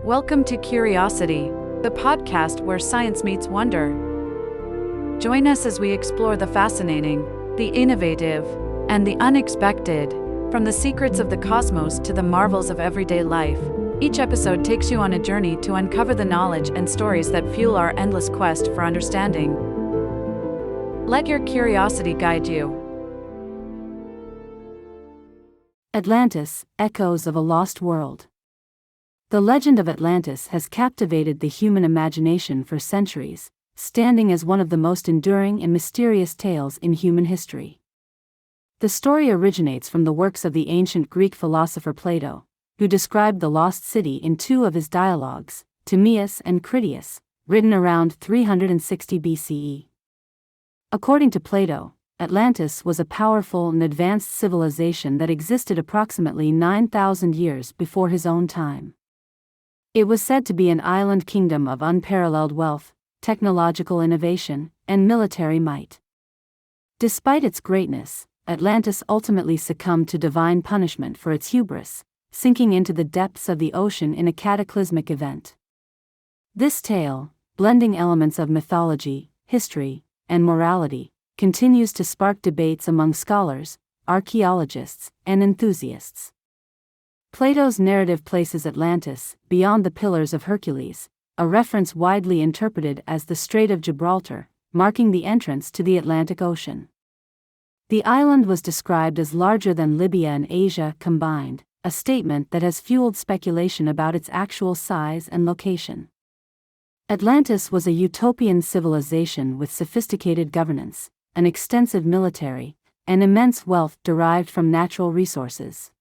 Welcome to Curiosity, the podcast where science meets wonder. Join us as we explore the fascinating, the innovative, and the unexpected, from the secrets of the cosmos to the marvels of everyday life. Each episode takes you on a journey to uncover the knowledge and stories that fuel our endless quest for understanding. Let your curiosity guide you. Atlantis, Echoes of a Lost World. The legend of Atlantis has captivated the human imagination for centuries, standing as one of the most enduring and mysterious tales in human history. The story originates from the works of the ancient Greek philosopher Plato, who described the lost city in two of his dialogues, Timaeus and Critias, written around 360 BCE. According to Plato, Atlantis was a powerful and advanced civilization that existed approximately 9,000 years before his own time. It was said to be an island kingdom of unparalleled wealth, technological innovation, and military might. Despite its greatness, Atlantis ultimately succumbed to divine punishment for its hubris, sinking into the depths of the ocean in a cataclysmic event. This tale, blending elements of mythology, history, and morality, continues to spark debates among scholars, archaeologists, and enthusiasts. Plato's narrative places Atlantis beyond the Pillars of Hercules, a reference widely interpreted as the Strait of Gibraltar, marking the entrance to the Atlantic Ocean. The island was described as larger than Libya and Asia combined, a statement that has fueled speculation about its actual size and location. Atlantis was a utopian civilization with sophisticated governance, an extensive military, and immense wealth derived from natural resources.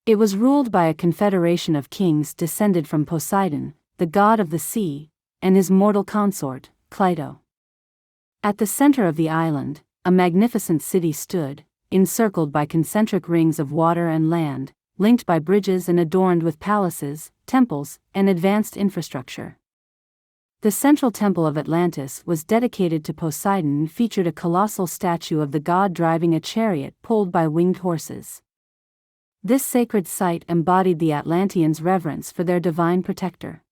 It was ruled by a confederation of kings descended from Poseidon, the god of the sea, and his mortal consort, Cleito. At the center of the island, a magnificent city stood, encircled by concentric rings of water and land, linked by bridges and adorned with palaces, temples, and advanced infrastructure. The central temple of Atlantis was dedicated to Poseidon and featured a colossal statue of the god driving a chariot pulled by winged horses. This sacred site embodied the Atlanteans' reverence for their divine protector.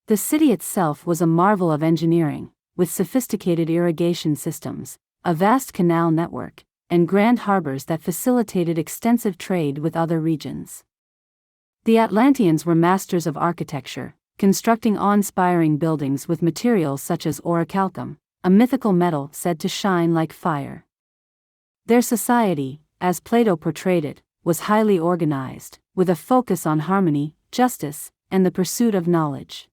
The city itself was a marvel of engineering, with sophisticated irrigation systems, a vast canal network, and grand harbors that facilitated extensive trade with other regions. The Atlanteans were masters of architecture, constructing awe-inspiring buildings with materials such as orichalcum, a mythical metal said to shine like fire. Their society, as Plato portrayed it, was highly organized, with a focus on harmony, justice, and the pursuit of knowledge.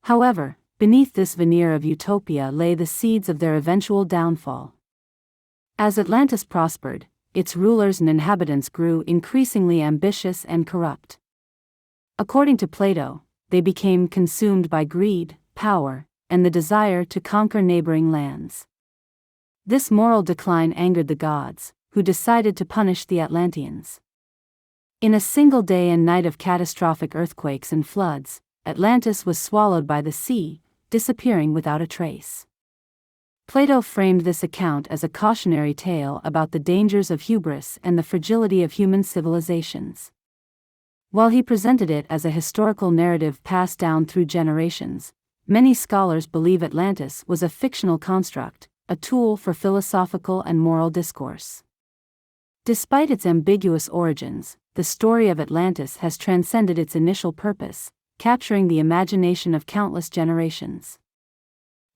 However, beneath this veneer of utopia lay the seeds of their eventual downfall. As Atlantis prospered, its rulers and inhabitants grew increasingly ambitious and corrupt. According to Plato, they became consumed by greed, power, and the desire to conquer neighboring lands. This moral decline angered the gods, who decided to punish the Atlanteans. In a single day and night of catastrophic earthquakes and floods, Atlantis was swallowed by the sea, disappearing without a trace. Plato framed this account as a cautionary tale about the dangers of hubris and the fragility of human civilizations. While he presented it as a historical narrative passed down through generations, many scholars believe Atlantis was a fictional construct, a tool for philosophical and moral discourse. Despite its ambiguous origins, the story of Atlantis has transcended its initial purpose, capturing the imagination of countless generations.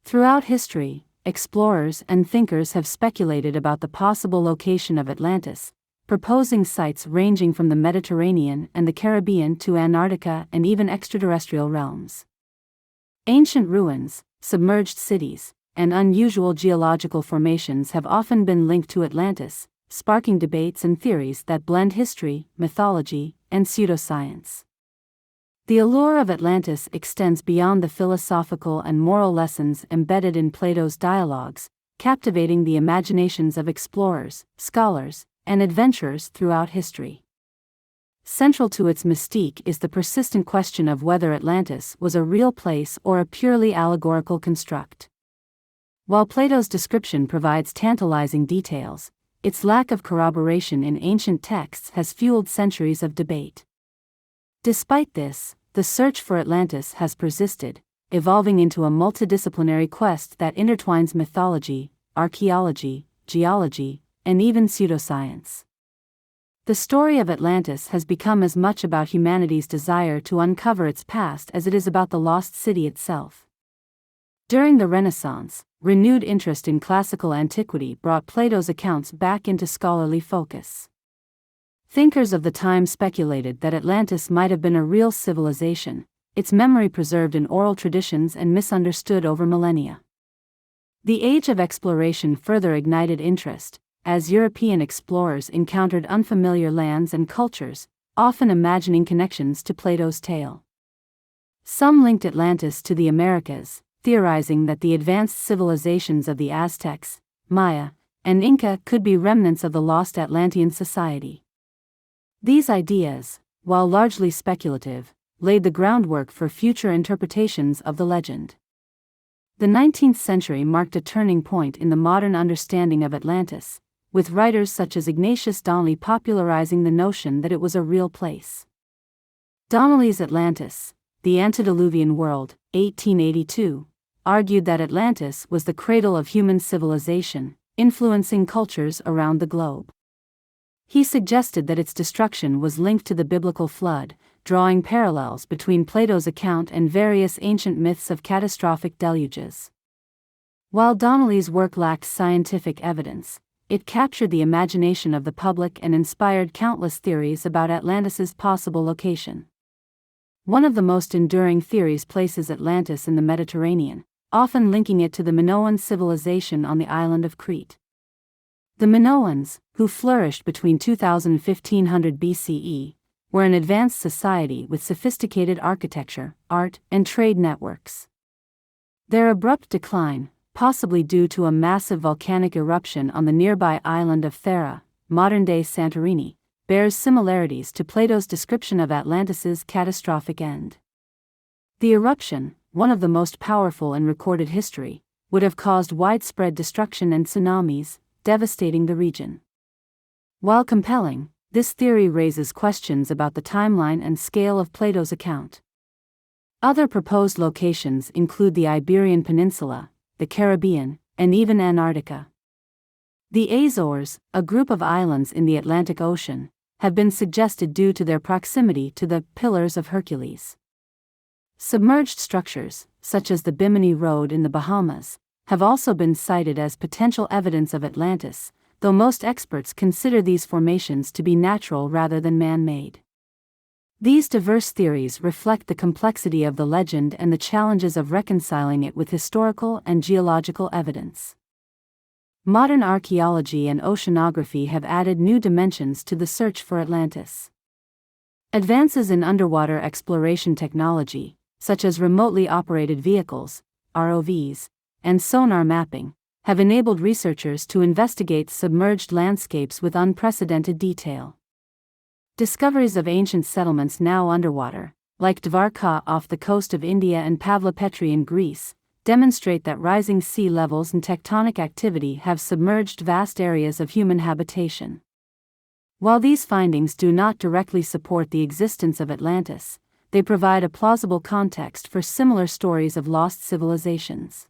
Throughout history, explorers and thinkers have speculated about the possible location of Atlantis, proposing sites ranging from the Mediterranean and the Caribbean to Antarctica and even extraterrestrial realms. Ancient ruins, submerged cities, and unusual geological formations have often been linked to Atlantis, sparking debates and theories that blend history, mythology, and pseudoscience. The allure of Atlantis extends beyond the philosophical and moral lessons embedded in Plato's dialogues, captivating the imaginations of explorers, scholars, and adventurers throughout history. Central to its mystique is the persistent question of whether Atlantis was a real place or a purely allegorical construct. While Plato's description provides tantalizing details, its lack of corroboration in ancient texts has fueled centuries of debate. Despite this, the search for Atlantis has persisted, evolving into a multidisciplinary quest that intertwines mythology, archaeology, geology, and even pseudoscience. The story of Atlantis has become as much about humanity's desire to uncover its past as it is about the lost city itself. During the Renaissance, renewed interest in classical antiquity brought Plato's accounts back into scholarly focus. Thinkers of the time speculated that Atlantis might have been a real civilization, its memory preserved in oral traditions and misunderstood over millennia. The age of exploration further ignited interest, as European explorers encountered unfamiliar lands and cultures, often imagining connections to Plato's tale. Some linked Atlantis to the Americas, theorizing that the advanced civilizations of the Aztecs, Maya, and Inca could be remnants of the lost Atlantean society. These ideas, while largely speculative, laid the groundwork for future interpretations of the legend. The 19th century marked a turning point in the modern understanding of Atlantis, with writers such as Ignatius Donnelly popularizing the notion that it was a real place. Donnelly's Atlantis, The Antediluvian World, 1882, argued that Atlantis was the cradle of human civilization, influencing cultures around the globe. He suggested that its destruction was linked to the biblical flood, drawing parallels between Plato's account and various ancient myths of catastrophic deluges. While Donnelly's work lacked scientific evidence, it captured the imagination of the public and inspired countless theories about Atlantis's possible location. One of the most enduring theories places Atlantis in the Mediterranean, often linking it to the Minoan civilization on the island of Crete. The Minoans, who flourished between 2000 and 1500 BCE, were an advanced society with sophisticated architecture, art, and trade networks. Their abrupt decline, possibly due to a massive volcanic eruption on the nearby island of Thera, modern-day Santorini, bears similarities to Plato's description of Atlantis's catastrophic end. The eruption, one of the most powerful in recorded history, would have caused widespread destruction and tsunamis, devastating the region. While compelling, this theory raises questions about the timeline and scale of Plato's account. Other proposed locations include the Iberian Peninsula, the Caribbean, and even Antarctica. The Azores, a group of islands in the Atlantic Ocean, have been suggested due to their proximity to the Pillars of Hercules. Submerged structures, such as the Bimini Road in the Bahamas, have also been cited as potential evidence of Atlantis, though most experts consider these formations to be natural rather than man-made. These diverse theories reflect the complexity of the legend and the challenges of reconciling it with historical and geological evidence. Modern archaeology and oceanography have added new dimensions to the search for Atlantis. Advances in underwater exploration technology, such as remotely operated vehicles, ROVs, and sonar mapping, have enabled researchers to investigate submerged landscapes with unprecedented detail. Discoveries of ancient settlements now underwater, like Dvarka off the coast of India and Pavlopetri in Greece, demonstrate that rising sea levels and tectonic activity have submerged vast areas of human habitation. While these findings do not directly support the existence of Atlantis, they provide a plausible context for similar stories of lost civilizations.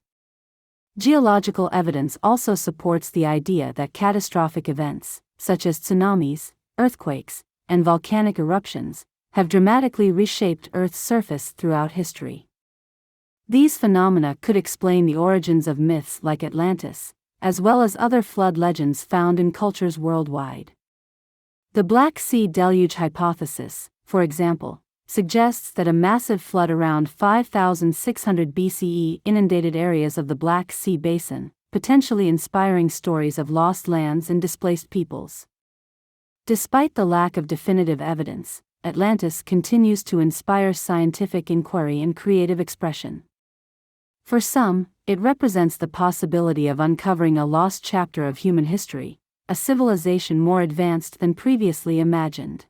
Geological evidence also supports the idea that catastrophic events, such as tsunamis, earthquakes, and volcanic eruptions, have dramatically reshaped Earth's surface throughout history. These phenomena could explain the origins of myths like Atlantis, as well as other flood legends found in cultures worldwide. The Black Sea Deluge hypothesis, for example, suggests that a massive flood around 5600 BCE inundated areas of the Black Sea Basin, potentially inspiring stories of lost lands and displaced peoples. Despite the lack of definitive evidence, Atlantis continues to inspire scientific inquiry and creative expression. For some, it represents the possibility of uncovering a lost chapter of human history, a civilization more advanced than previously imagined.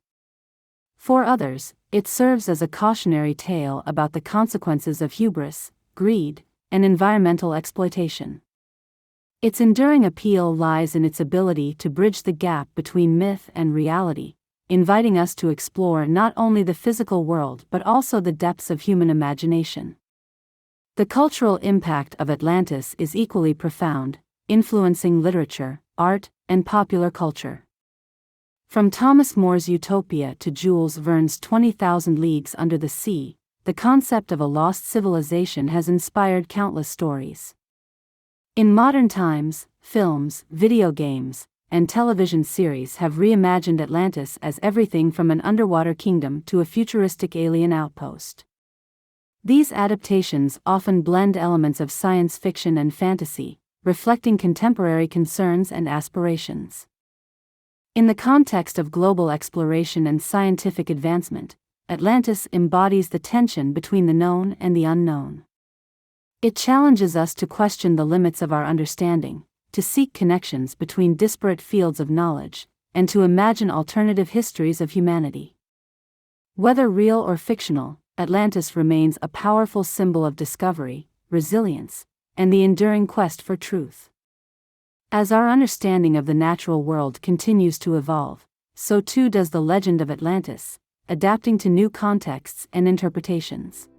For others, it serves as a cautionary tale about the consequences of hubris, greed, and environmental exploitation. Its enduring appeal lies in its ability to bridge the gap between myth and reality, inviting us to explore not only the physical world but also the depths of human imagination. The cultural impact of Atlantis is equally profound, influencing literature, art, and popular culture. From Thomas More's Utopia to Jules Verne's 20,000 Leagues Under the Sea, the concept of a lost civilization has inspired countless stories. In modern times, films, video games, and television series have reimagined Atlantis as everything from an underwater kingdom to a futuristic alien outpost. These adaptations often blend elements of science fiction and fantasy, reflecting contemporary concerns and aspirations. In the context of global exploration and scientific advancement, Atlantis embodies the tension between the known and the unknown. It challenges us to question the limits of our understanding, to seek connections between disparate fields of knowledge, and to imagine alternative histories of humanity. Whether real or fictional, Atlantis remains a powerful symbol of discovery, resilience, and the enduring quest for truth. As our understanding of the natural world continues to evolve, so too does the legend of Atlantis, adapting to new contexts and interpretations.